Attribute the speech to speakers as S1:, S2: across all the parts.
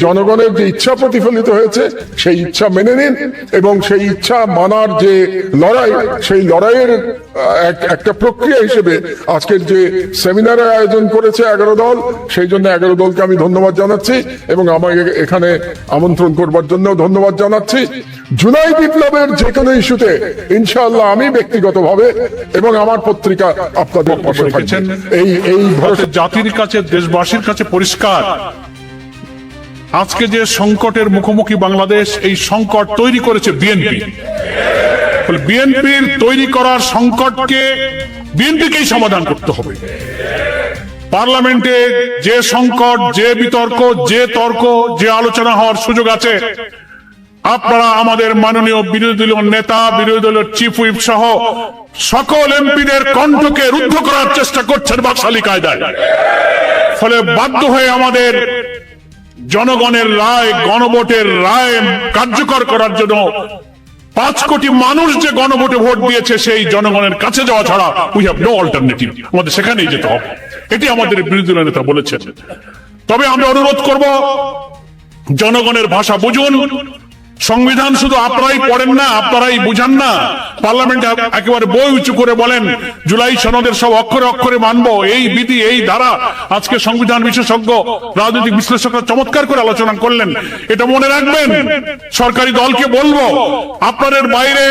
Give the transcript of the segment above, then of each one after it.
S1: জনগণের যে ইচ্ছা প্রতিফলিত হয়েছে সেই ইচ্ছা মেনে নিন এবং সেই ইচ্ছা মানার যে লড়াই, সেই লড়াইয়ের একটা প্রক্রিয়া হিসেবে আজকের যে সেমিনারের আয়োজন করেছে 11 দল, সেই জন্য 11 দলকে আমি ধন্যবাদ জানাচ্ছি এবং আমাকে এখানে আমন্ত্রণ করবার জন্য ধন্যবাদ জানাচ্ছি। জুলাই বিপ্লবের যে কোনো ইস্যুতে ইনশাআল্লাহ আমি ব্যক্তিগতভাবে এবং আমার পত্রিকা আপনাদের পাশে থাকবে। এই ভরসা
S2: জাতির কাছে, দেশবাসীর কাছে পরিষ্কার, আজকে যে সংকটের মুখোমুখি বাংলাদেশ, এই সংকট তৈরি করেছে বিএনপি। বিএনপির তৈরি করার সংকটকে বিএনপিকেই সমাধান করতে হবে। পার্লামেন্টে যে সংকট, যে বিতর্ক, যে তর্ক, যে আলোচনা হওয়ার সুযোগ আছে, আপনারা আমাদের মাননীয় বিরোধী দলীয় নেতা, বিরোধী দলের চিফ হুইপ সহ সকল এমপিদের কণ্ঠকে রুদ্ধ করার চেষ্টা করছেন বাকশালী কায়দায়। ফলে বাধ্য হয়ে আমাদের জনগণের রায়, গণভোটের রায় কার্যকর করার জন্য 5 কোটি মানুষ যে গণভোটে ভোট দিয়েছে, সেই জনগণের কাছে যাওয়া ছাড়া উই হ্যাভ নো অল্টারনেটিভ। আমাদের সেখানেই যেতে হবে, এটি আমাদের বিরোধী দলের নেতা বলেছেন। তবে আমরা অনুরোধ করব, জনগণের ভাষা বুঝুন। সংবিধান শুধু আপনারাই পড়েন না, আপনারাই বুঝান না, পার্লামেন্টে একেবারে বই উঁচু করে বলেন জুলাই সনদের সব অক্ষরে অক্ষরে মানবো, এই বিধি, এই ধারা। আজকে সংবিধান বিশেষজ্ঞ, রাজনৈতিক বিশ্লেষকরা চমৎকার করে আলোচনা করলেন। এটা মনে রাখবেন, সরকারি দলকে বলবো, আপনাদের বাইরে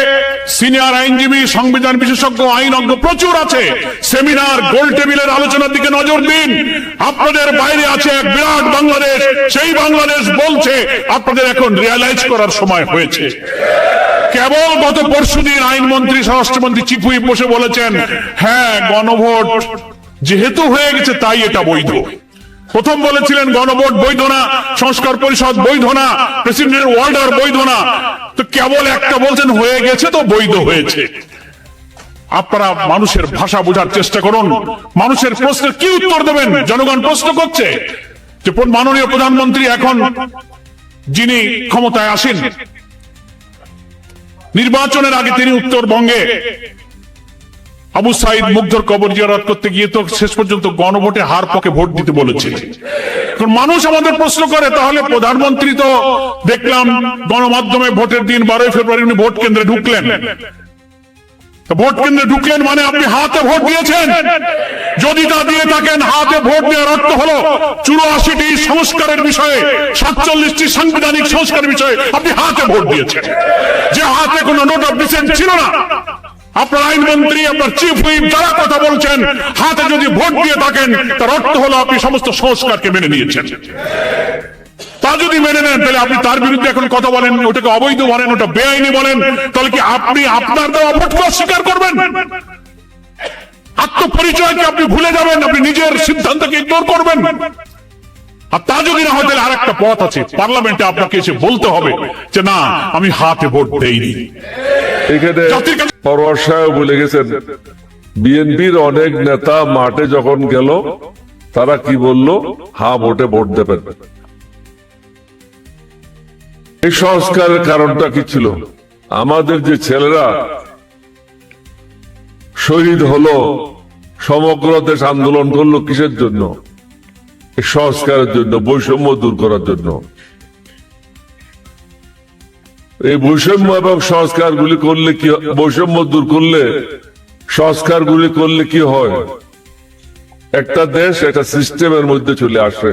S2: সিনিয়র আইনজীবী, সংবিধান বিশেষজ্ঞ, আইনজ্ঞ প্রচুর আছে। সেমিনার, গোল টেবিলের আলোচনার দিকে নজর দিন। আপনাদের বাইরে আছে এক বিরাট বাংলাদেশ, সেই বাংলাদেশ বলছে আপনাদের এখন রিয়ালাইজ করার সময় হয়েছে। কেবল গত পরশুদিন আইনমন্ত্রী, স্বরাষ্ট্রমন্ত্রী চিফ হুইপ বসে বলেছেন, হ্যাঁ গণভোট যেহেতু হয়ে গেছে তাই এটা বৈধ। প্রথম বলেছিলেন গণভোট বৈধ না, সংস্কার পরিষদ বৈধ না, প্রেসিডেন্টের অর্ডার বৈধ না। তো কেবল একটা বলছেন হয়ে গেছে তো বৈধ হয়েছে। আপনারা মানুষের ভাষা বোঝার চেষ্টা করুন। মানুষের প্রশ্নের কি উত্তর দেবেন? জনগণ প্রশ্ন করছে যে মাননীয় প্রধানমন্ত্রী এখন যিনি ক্ষমতায় আসেন, নির্বাচনের আগে তিনি উত্তরবঙ্গে আবু সাইদ মুগ্ধর কবর জিয়ারত করতে গিয়ে তো শেষ পর্যন্ত গণভোটে হার পক্ষে ভোট দিতে বলেছিল। মানুষ আমাদের প্রশ্ন করে, তাহলে প্রধানমন্ত্রী তো দেখলাম গণমাধ্যমে ভোটের দিন 12 ফেব্রুয়ারি উনি ভোট কেন্দ্রে ঢুকলেন। ভোট কেন্দ্রে ঢুকলেন মানে আপনি হাতে ভোট দিয়েছেন। যদি তা দিয়ে থাকেন, হাতে ভোট দেওয়ার অর্থ হলো 84টি সংস্কারের বিষয়ে, 47টি সাংবিধানিক সংস্কারের বিষয়ে আপনি হাতে ভোট দিয়েছেন, যে হাতে কোনো নোট অফ ডিসেন্ট ছিল না। আপনার আইনমন্ত্রী, আপনার চিফ হুইপ যারা কথা বলছেন, হাতে যদি ভোট দিয়ে থাকেন, তার অর্থ হলো আপনি সমস্ত সংস্কারকে মেনে নিয়েছেন। তা যদি মেনে নেন, তাহলে আপনি তার বিরুদ্ধে এখন কথা বলেন, ওটাকে অবৈধ বলেন, ওটা বেআইনি বলেন, তাহলে কি আপনি আপনার দেওয়া ভোটকে অস্বীকার করবেন? আত্মপরিচয়কে আপনি ভুলে যাবেন, আপনি নিজের সিদ্ধান্তকে ইগনোর করবেন। আর তা যদি না হয়, তাহলে আর একটা পথ আছে, পার্লামেন্টে আপনাকে এসে বলতে হবে যে না, আমি হাতে ভোট দেইনি।
S3: এখানে পরোয়ার সাহেব বলে গেছেন, বিএনপির অনেক নেতা মাঠে যখন গেল, তারা কি বলল? হা ভোটে ভোট দেবেন। এই সংস্কারের কারণটা কি ছিল? আমাদের যে ছেলেরা শহীদ হলো, সমগ্র দেশ আন্দোলন করলো কিসের জন্য? এই সংস্কারের জন্য, বৈষম্য দূর করার জন্য। এই বৈষম্য এবং সংস্কারগুলি করলে কি, বৈষম্য দূর করলে, সংস্কারগুলি করলে কি হয়? একটা দেশ একটা সিস্টেমের মধ্যে চলে আসে।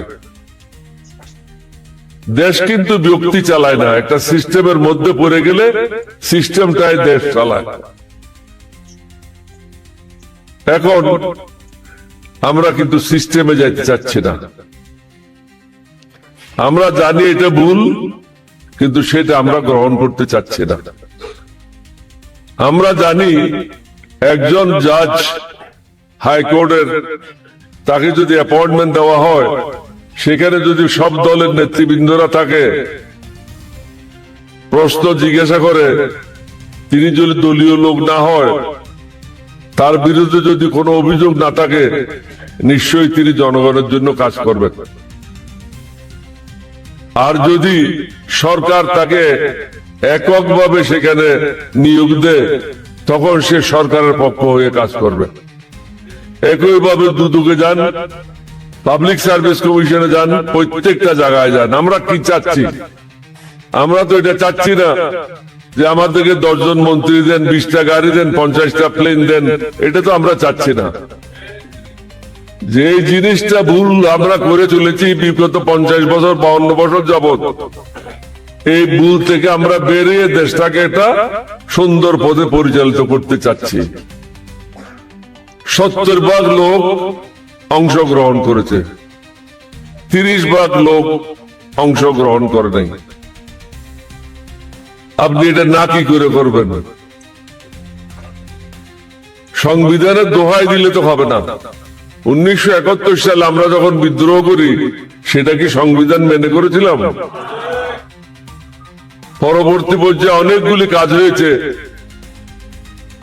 S3: দেশ কিন্তু ব্যক্তি চালায় না, একটা সিস্টেমের মধ্যে পড়ে গেলে সিস্টেমটাই দেশ চালায়। এখন আমরা কিন্তু সিস্টেমে যাইতে চাচ্ছি না। আমরা জানি এটা ভুল, কিন্তু সেটা আমরা গ্রহণ করতে চাচ্ছি না। আমরা জানি একজন জাজ হাইকোর্টের, তাকে যদি অ্যাপয়েন্টমেন্ট দেওয়া হয়, সেখানে যদি সব দলের নেতৃবৃন্দরা থাকে, প্রশ্ন জিজ্ঞাসা করে, তিনি যদি দলীয় লোক না হয়, তার বিরুদ্ধে যদি কোনো অভিযোগ না থাকে, নিশ্চয়ই তিনি জনগণের জন্য কাজ করবেন। আর যদি সরকার তাকে এককভাবে সেখানে নিয়োগ দেয়, তখন সে সরকারের পক্ষ হয়ে কাজ করবে। একইভাবে দুদকে যান, পাবলিক সার্ভিস কমিশনে যান, প্রত্যেকটা জায়গায় যান। আমরা কি চাচ্ছি? আমরা তো এটা চাচ্ছি না যে আমাদেরকে 10 জন মন্ত্রী দেন, 20টা গাড়ি দেন, 50টা প্লেন দেন। এটা তো আমরা চাচ্ছি না। যে জিনিসটা ভুল আমরা করে চলেছি বিগত 50 বছর 52 বছর যাবত, এই ভুল থেকে আমরা বেরিয়ে দেশটাকে একটা সুন্দর পথে পরিচালিত করতে চাচ্ছি। 70% লোক অংশগ্রহণ করেছে, 30% লোক অংশগ্রহণ করে নাই। আপনি এটা না কি করে করবেন? সংবিধানের দোহাই দিলে তো হবে না। 1971 সালে আমরা যখন বিদ্রোহ করি, সেটা কি সংবিধান মেনে করেছিলাম? পরবর্তী পর্যায়ে অনেকগুলি কাজ হয়েছে।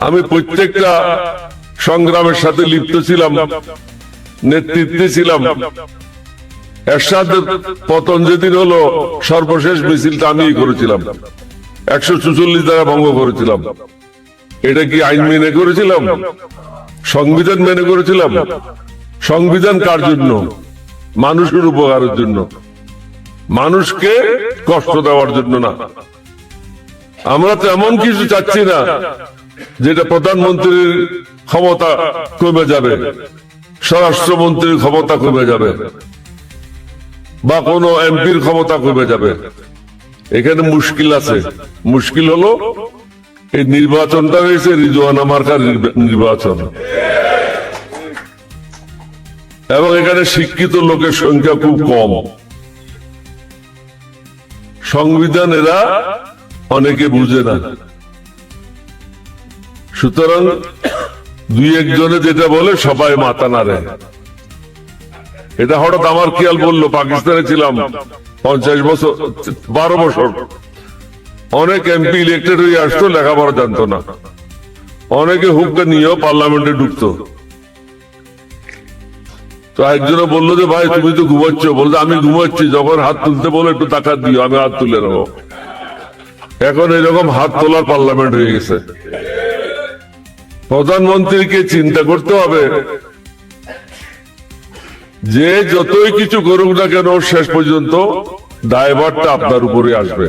S3: আমি প্রত্যেকটা সংগ্রামের সাথে লিপ্ত ছিলাম, নেতৃত্বে ছিলাম। এরশাদের পতন যেদিন হলো, সর্বশেষ মিছিলটা আমিই করেছিলাম, 144 দ্বারা ভঙ্গ করেছিলাম। এটা কি আইন মেনে করেছিলাম? সংবিধান মেনে করেছিলাম? সংবিধান কার জন্য? মানুষের উপকারের জন্য, মানুষকে কষ্ট দেওয়ার জন্য না। আমরা তো এমন কিছু চাচ্ছি না যেটা প্রধানমন্ত্রীর ক্ষমতা কমে যাবে, স্বরাষ্ট্রমন্ত্রীর ক্ষমতা কমে যাবে, বা কোনো এমপির ক্ষমতা কমে যাবে। এখানে মুশকিল আছে। মুশকিল হলো এই নির্বাচনটা হয়েছে রিজওয়ানা মার্কার নির্বাচন, এবং এখানে শিক্ষিত লোকের সংখ্যা খুব কম। সংবিধান এরা অনেকে বুঝে না। সুতরাং 2-1 জনে যেটা বলে সবাই মাথা নাড়ে। এটা হঠাৎ আমার খেয়াল বললো, পাকিস্তানে ছিলাম 50 বছর 12 বছর, অনেক এমপি ইলেক্টেড হয়ে আসতো, লেখাপড়া জানতো না। অনেকে হুক্কা নিয়েও পার্লামেন্টে ঢুকতো। তো একজনে বললো যে ভাই তুমি তো ঘুমাচ্ছ। বলতো আমি ঘুমাচ্ছি, যখন হাত তুলতে বলো একটু টাকা দিও, আমি হাত তুলে নেবো। এখন এরকম হাত তোলার পার্লামেন্ট হয়ে গেছে। প্রধানমন্ত্রীকে চিন্তা করতে হবে যে যতই কিছু করুক না কেন, শেষ পর্যন্ত দায়ভারটা আপনার উপরে আসবে।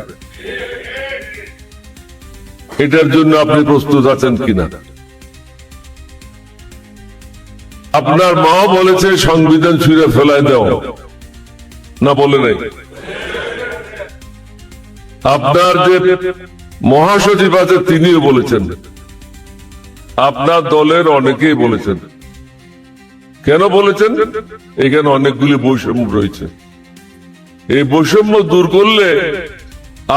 S3: এটার জন্য আপনি প্রস্তুত আছেন কিনা? আপনার মাও বলেছে সংবিধান ছুঁড়ে ফেলায় দাও, না বলে নাই? আপনার যে মহাসচিব আছে তিনিও বলেছেন, আপনার দলের অনেকেই বলেছেন। কেন বলেছেন? এখানে অনেকগুলি বৈষম্য রয়েছে। এই বৈষম্য দূর করলে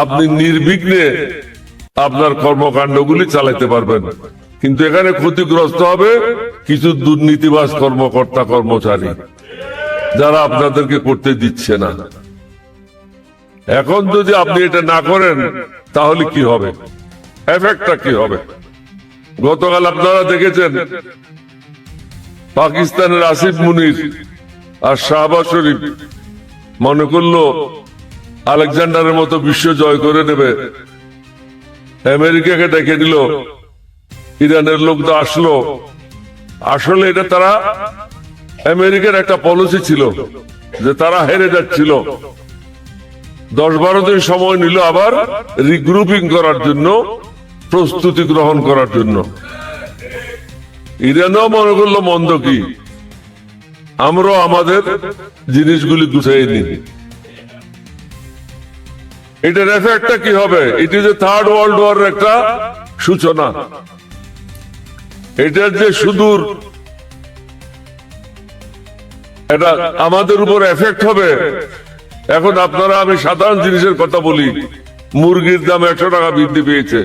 S3: আপনি নির্বিঘ্নে আপনার কর্মকাণ্ডগুলি চালাতে পারবেন। কিন্তু এখানে ক্ষতিগ্রস্ত হবে কিছু দুর্নীতিবাজ কর্মকর্তা কর্মচারী, যারা আপনাদেরকে করতে দিচ্ছে না। এখন যদি আপনি এটা না করেন তাহলে কি হবে? এফেক্টটা কি হবে? গতকাল আপনারা দেখেছেন পাকিস্তানের আসিফ মুনির আর শাহবাজ শরীফ মনে করলো আলেকজান্ডারের মতো বিশ্ব জয় করে নেবে। আমেরিকাকে ডেকে দিল, ইরানের লোক তো আসলো। আসলে এটা তারা, আমেরিকার একটা পলিসি ছিল যে তারা হেরে যাচ্ছিল, 10-12 দিন সময় নিল আবার রিগ্রুপিং করার জন্য, প্রস্তুতি গ্রহণ করার জন্য। ইরানও মনে করলো মন্দ কি, আমরাও আমাদের জিনিসগুলি গুছিয়ে নিই। এটার এফেক্টটা কি হবে? এটি যে থার্ড ওয়ার্ল্ড ওয়ার একটা সূচনা। এটার যে সুদূর এটা আমাদের উপর এফেক্ট হবে। এখন আপনারা, আমি সাধারণ জিনিসের কথা বলি, মুরগির দাম 100 টাকা বৃদ্ধি পেয়েছে,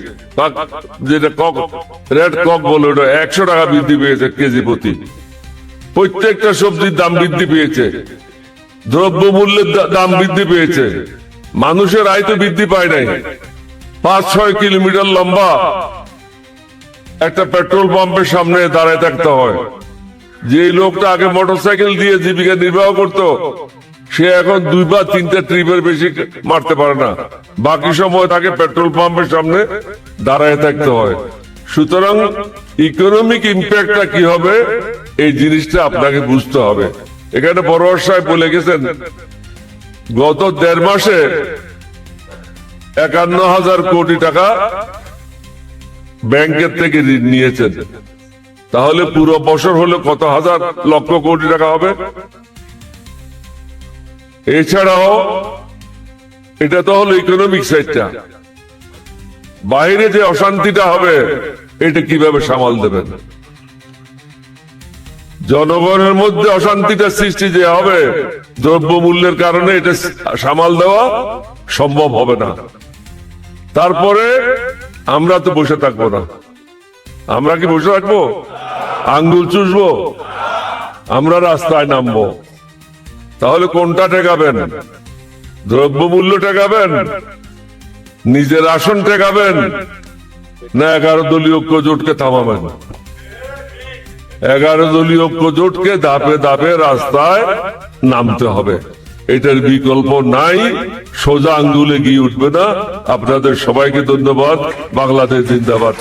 S3: যেটা কক, রেড কক বলে, ওটা 100 টাকা বৃদ্ধি পেয়েছে কেজি প্রতি। প্রত্যেকটা সবজির দাম বৃদ্ধি পেয়েছে, দ্রব্যমূল্যের দাম বৃদ্ধি পেয়েছে। মানুষের আয় তো বৃদ্ধি পায় নাই। 5-6 কিলোমিটার লম্বা একটা পেট্রোল পাম্পের সামনে দাঁড়ায় থাকতে হয়। যে লোকটা আগে মোটরসাইকেল দিয়ে জীবিকা নির্বাহ করত, সে এখন 2 বা 3টা ট্রিপের বেশি মারতে পারে না। বাকি সময় তাকে পেট্রোল পাম্পের সামনে দাঁড়ায় থাকতে হয়। সুতরাং ইকোনমিক ইম্প্যাক্টটা কি হবে, এই জিনিসটা আপনাকে বুঝতে হবে। এখানে বড়োয়ার সাহেব বলে গেছেন গত 1.5 মাসে 51,000 কোটি টাকা ব্যাংকের থেকে ঋণ নিয়েছেন। তাহলে পুরো বছর হলে কত হাজার লক্ষ কোটি টাকা হবে? এছাড়াও এটা তো হলো ইকোনমিক সাইডটা, বাইরে যে অশান্তিটা হবে এটা কিভাবে সামাল দেবেন? জনগণের মধ্যে অশান্তিটা সৃষ্টি যে হবে দ্রব্যমূল্যের কারণে, এটা সামাল দেওয়া সম্ভব হবে না। তারপরে আমরা তো বসে থাকবো না। আমরা কি বসে থাকবো? আঙ্গুল চুষবো? আমরা রাস্তায় নামবো। তাহলে কোনটা ঠেকাবেন? দ্রব্যমূল্য ঠেকাবেন, নিজের আসন ঠেকাবেন, না 11 দলীয় ঐক্য জোটকে থামাবেন? 11 দলীয় ঐক্য জোটকে ধাপে ধাপে রাস্তায় নামতে হবে, এটার বিকল্প নাই। সোজা আঙ্গুলে গিয়ে উঠবে না। আপনাদের সবাইকে ধন্যবাদ। বাংলাদেশ জিন্দাবাদ।